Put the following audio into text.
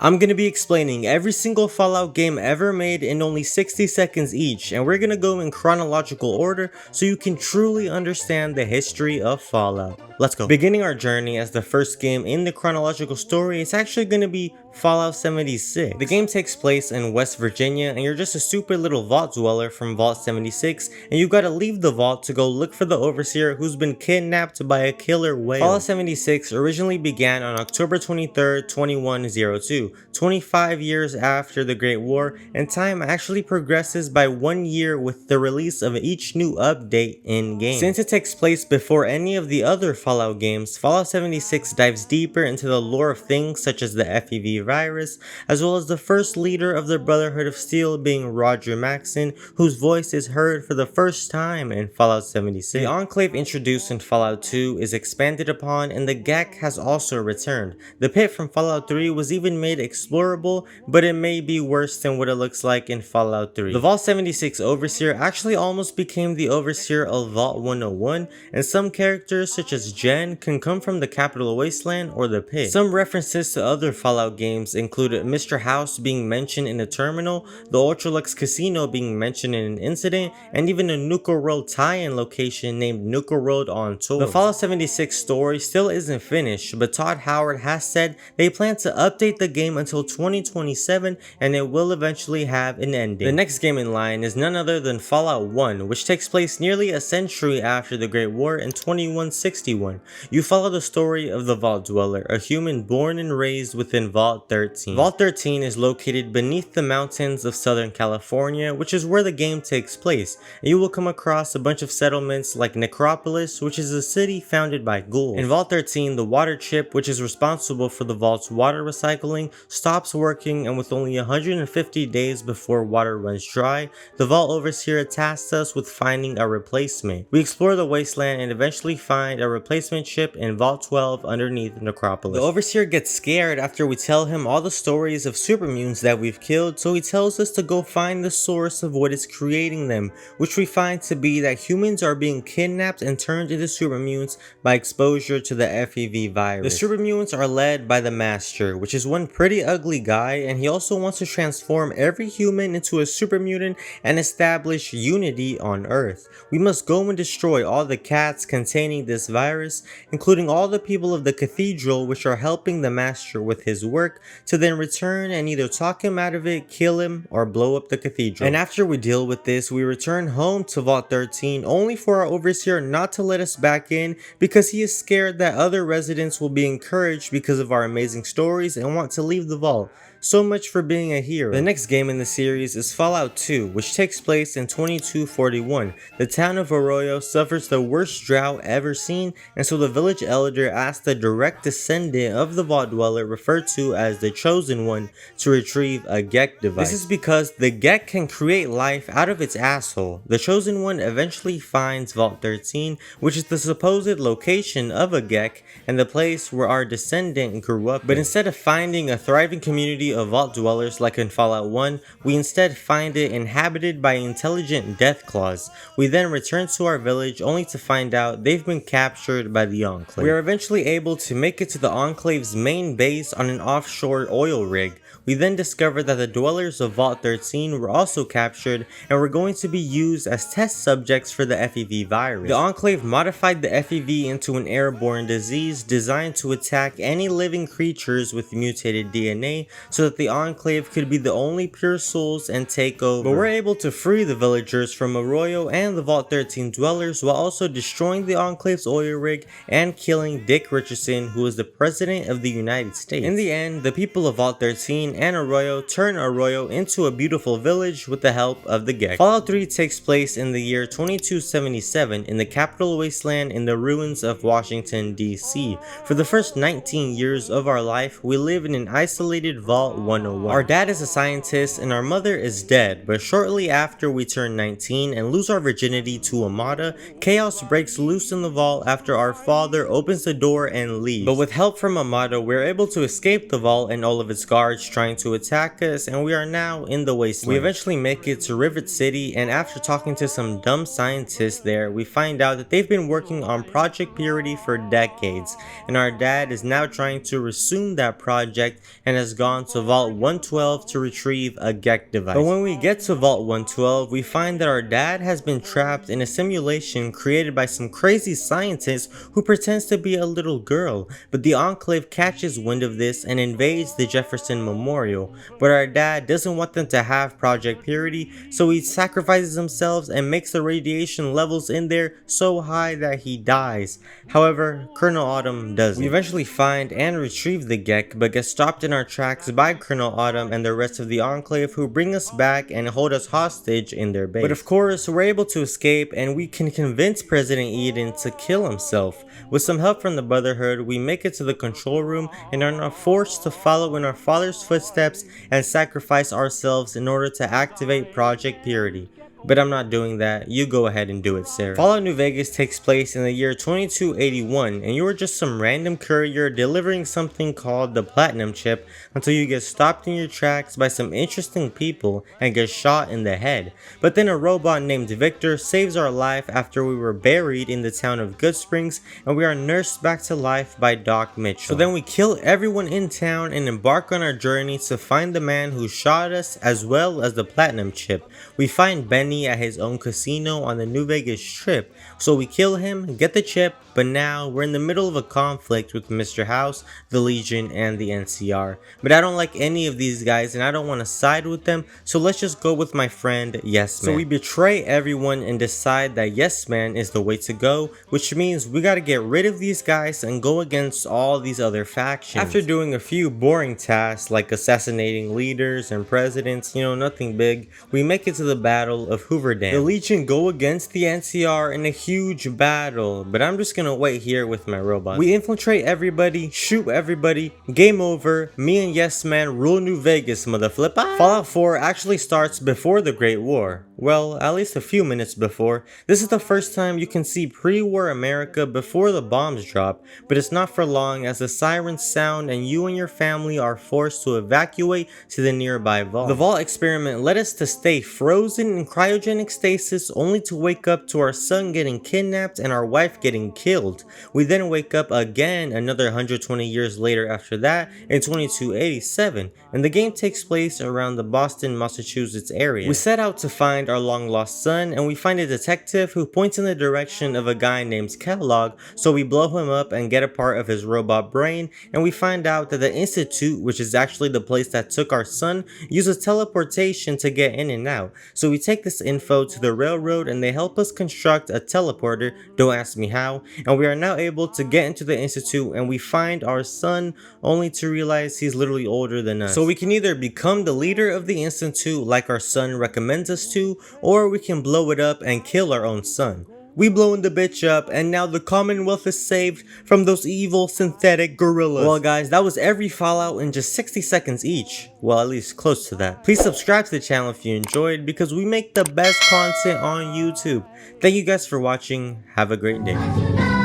I'm gonna be explaining every single Fallout game ever made in only 60 seconds each, and we're gonna go in chronological order so you can truly understand the history of Fallout. Let's go. Beginning our journey as the first game in the chronological story, it's actually gonna be Fallout 76. The game takes place in West Virginia, and you're just a stupid little vault dweller from Vault 76, and you gotta leave the vault to go look for the Overseer who's been kidnapped by a killer whale. Fallout 76 originally began on October 23rd, 2102. 25 years after the Great War, and time actually progresses by 1 year with the release of each new update in-game. Since it takes place before any of the other Fallout games, Fallout 76 dives deeper into the lore of things such as the FEV virus, as well as the first leader of the Brotherhood of Steel being Roger Maxson, whose voice is heard for the first time in Fallout 76. The Enclave introduced in Fallout 2 is expanded upon, and the GEC has also returned. The pit from Fallout 3 was even made explorable, but it may be worse than what it looks like in Fallout 3. The Vault 76 Overseer actually almost became the Overseer of Vault 101, and some characters such as Jen can come from the Capital Wasteland or the pit. Some references to other Fallout games include Mr. House being mentioned in a terminal, the Ultralux Casino being mentioned in an incident, and even a Nuka World tie-in location named Nuka World on tour. The Fallout 76 story still isn't finished, but Todd Howard has said they plan to update the game until 2027, and it will eventually have an ending. The next game in line is none other than Fallout 1, which takes place nearly a century after the Great War in 2161. You follow the story of the Vault Dweller, a human born and raised within Vault 13. Vault 13 is located beneath the mountains of Southern California, which is where the game takes place, and you will come across a bunch of settlements like Necropolis, which is a city founded by ghouls. In Vault 13, the water chip, which is responsible for the vault's water recycling, stops working, and with only 150 days before water runs dry, the Vault Overseer tasks us with finding a replacement. We explore the wasteland and eventually find a replacement chip in Vault 12 underneath Necropolis. The Overseer gets scared after we tell him all the stories of supermutants that we've killed, so he tells us to go find the source of what is creating them, which we find to be that humans are being kidnapped and turned into supermutants by exposure to the FEV virus. The supermutants are led by the Master, which is one pretty ugly guy, and he also wants to transform every human into a super mutant and establish unity on Earth. We must go and destroy all the cats containing this virus, including all the people of the cathedral which are helping the Master with his work, to then return and either talk him out of it, kill him, or blow up the cathedral. And after we deal with this, we return home to Vault 13 only for our Overseer not to let us back in because he is scared that other residents will be encouraged because of our amazing stories and want to leave the vault. So much for being a hero. The next game in the series is Fallout 2, which takes place in 2241. The town of Arroyo suffers the worst drought ever seen, and so the village elder asks the direct descendant of the Vault Dweller, referred to as the Chosen One, to retrieve a GEC device. This is because the GEC can create life out of its asshole. The Chosen One eventually finds Vault 13, which is the supposed location of a GEC and the place where our descendant grew up. But instead of finding a thriving community of vault dwellers like in Fallout 1, we instead find it inhabited by intelligent deathclaws. We then return to our village only to find out they've been captured by the Enclave. We are eventually able to make it to the Enclave's main base on an offshore oil rig. We then discover that the dwellers of Vault 13 were also captured and were going to be used as test subjects for the FEV virus. The Enclave modified the FEV into an airborne disease designed to attack any living creatures with mutated DNA so that the Enclave could be the only pure souls and take over. But we're able to free the villagers from Arroyo and the Vault 13 dwellers while also destroying the Enclave's oil rig and killing Dick Richardson, who is the President of the United States. In the end, the people of Vault 13 and Arroyo turn Arroyo into a beautiful village with the help of the GEC. Fallout 3 takes place in the year 2277 in the Capital Wasteland in the ruins of Washington, D.C. For the first 19 years of our life, we live in an isolated Vault 101. Our dad is a scientist and our mother is dead, but shortly after we turn 19 and lose our virginity to Amata, chaos breaks loose in the vault after our father opens the door and leaves. But with help from Amata, we're able to escape the vault and all of its guards trying to attack us, and we are now in the wasteland. We eventually make it to Rivet City, and after talking to some dumb scientists there, we find out that they've been working on Project Purity for decades, and our dad is now trying to resume that project and has gone to Vault 112 to retrieve a Gek device. But when we get to Vault 112, we find that our dad has been trapped in a simulation created by some crazy scientist who pretends to be a little girl, but the Enclave catches wind of this and invades the Jefferson Memorial. But our dad doesn't want them to have Project Purity, so he sacrifices himself and makes the radiation levels in there so high that he dies. However, Colonel Autumn doesn't. We eventually find and retrieve the Gek, but get stopped in our tracks by Colonel Autumn and the rest of the Enclave, who bring us back and hold us hostage in their base. But of course, we're able to escape and we can convince President Eden to kill himself. With some help from the Brotherhood, we make it to the control room and are now forced to follow in our father's footsteps and sacrifice ourselves in order to activate Project Purity. But I'm not doing that. You go ahead and do it, Sarah. Fallout New Vegas takes place in the year 2281, and you are just some random courier delivering something called the Platinum Chip until you get stopped in your tracks by some interesting people and get shot in the head. But then a robot named Victor saves our life after we were buried in the town of Good Springs, and we are nursed back to life by Doc Mitchell. So then we kill everyone in town and embark on our journey to find the man who shot us as well as the Platinum Chip. We find Benny at his own casino on the New Vegas Strip, so we kill him, get the chip, but now we're in the middle of a conflict with Mr. House, the Legion, and the NCR. But I don't like any of these guys and I don't want to side with them, so let's just go with my friend Yes Man. So we betray everyone and decide that Yes Man is the way to go, which means we gotta get rid of these guys and go against all these other factions. After doing a few boring tasks like assassinating leaders and presidents, nothing big, we make it to the Battle of Hoover Dam. The Legion go against the NCR in a huge battle, but I'm just gonna wait here with my robots. We infiltrate everybody, shoot everybody, game over, me and Yes Man rule New Vegas, motherflipper. Fallout 4 actually starts before the Great War. Well, at least a few minutes before. This is the first time you can see pre-war America before the bombs drop, but it's not for long as the sirens sound and you and your family are forced to evacuate to the nearby vault. The vault experiment led us to stay frozen in cryogenic stasis only to wake up to our son getting kidnapped and our wife getting killed. We then wake up again another 120 years later after that in 2287, and the game takes place around the Boston, Massachusetts area. We set out to find our long lost son and we find a detective who points in the direction of a guy named Kellogg, so we blow him up and get a part of his robot brain, and we find out that the Institute, which is actually the place that took our son, uses teleportation to get in and out. So we take this info to the railroad and they help us construct a teleporter, don't ask me how, and we are now able to get into the Institute and we find our son only to realize he's literally older than us. So we can either become the leader of the Institute like our son recommends us to, or we can blow it up and kill our own son. We blowing the bitch up and now the Commonwealth is saved from those evil synthetic gorillas. Well guys, that was every Fallout in just 60 seconds each. Well, at least close to that. Please subscribe to the channel if you enjoyed because we make the best content on YouTube. Thank you guys for watching. Have a great day.